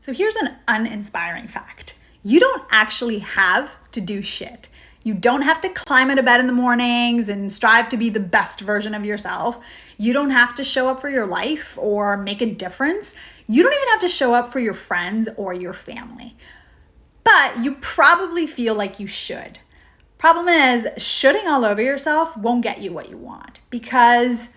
So here's an uninspiring fact. You don't actually have to do shit. You don't have to climb out of bed in the mornings and strive to be the best version of yourself. You don't have to show up for your life or make a difference. You don't even have to show up for your friends or your family. But you probably feel like you should. Problem is, shoulding all over yourself won't get you what you want because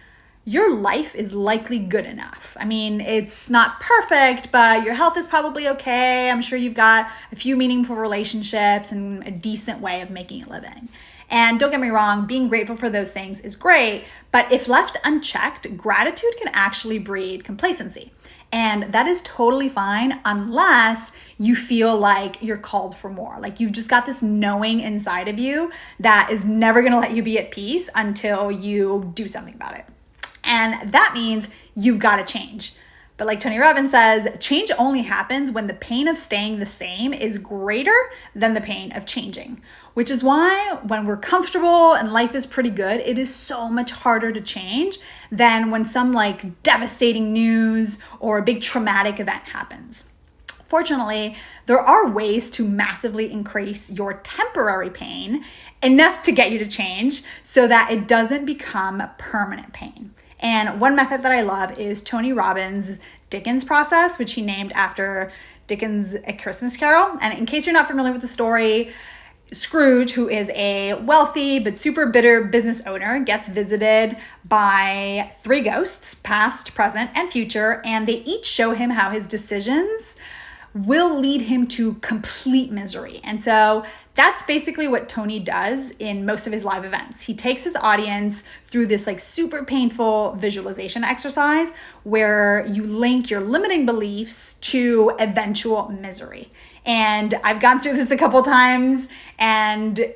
your life is likely good enough. I mean, it's not perfect, but your health is probably okay. I'm sure you've got a few meaningful relationships and a decent way of making a living. And don't get me wrong, being grateful for those things is great, but if left unchecked, gratitude can actually breed complacency. And that is totally fine unless you feel like you're called for more. Like you've just got this knowing inside of you that is never gonna let you be at peace until you do something about it. And that means you've got to change. But like Tony Robbins says, change only happens when the pain of staying the same is greater than the pain of changing. Which is why when we're comfortable and life is pretty good, it is so much harder to change than when some like devastating news or a big traumatic event happens. Fortunately, there are ways to massively increase your temporary pain enough to get you to change so that it doesn't become permanent pain. And one method that I love is Tony Robbins' Dickens Process, which he named after Dickens' A Christmas Carol. And in case you're not familiar with the story, Scrooge, who is a wealthy but super bitter business owner, gets visited by three ghosts, past, present, and future, and they each show him how his decisions will lead him to complete misery. And so that's basically what Tony does in most of his live events. He takes his audience through this like super painful visualization exercise where you link your limiting beliefs to eventual misery. And I've gone through this a couple times, and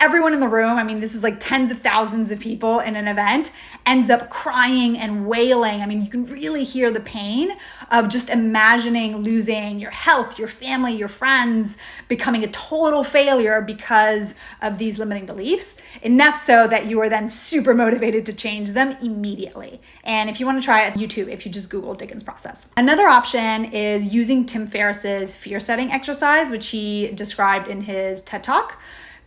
everyone in the room, I mean, this is like tens of thousands of people in an event, ends up crying and wailing. I mean, you can really hear the pain of just imagining losing your health, your family, your friends, becoming a total failure because of these limiting beliefs, enough so that you are then super motivated to change them immediately. And if you want to try it on YouTube, if you just Google Dickens Process. Another option is using Tim Ferriss's Fear-Setting exercise, which he described in his TED Talk.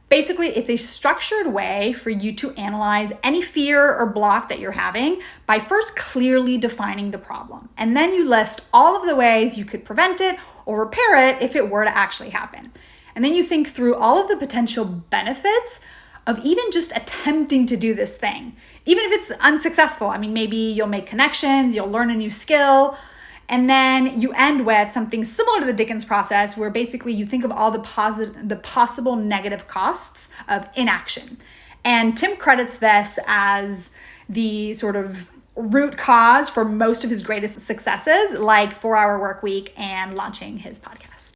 Basically, it's a structured way for you to analyze any fear or block that you're having by first clearly defining the problem. And then you list all of the ways you could prevent it or repair it if it were to actually happen. And then you think through all of the potential benefits of even just attempting to do this thing. Even if it's unsuccessful, I mean, maybe you'll make connections, you'll learn a new skill, and then you end with something similar to the Dickens process where basically you think of all the possible negative costs of inaction. And Tim credits this as the sort of root cause for most of his greatest successes, like 4-Hour Work Week and launching his podcast.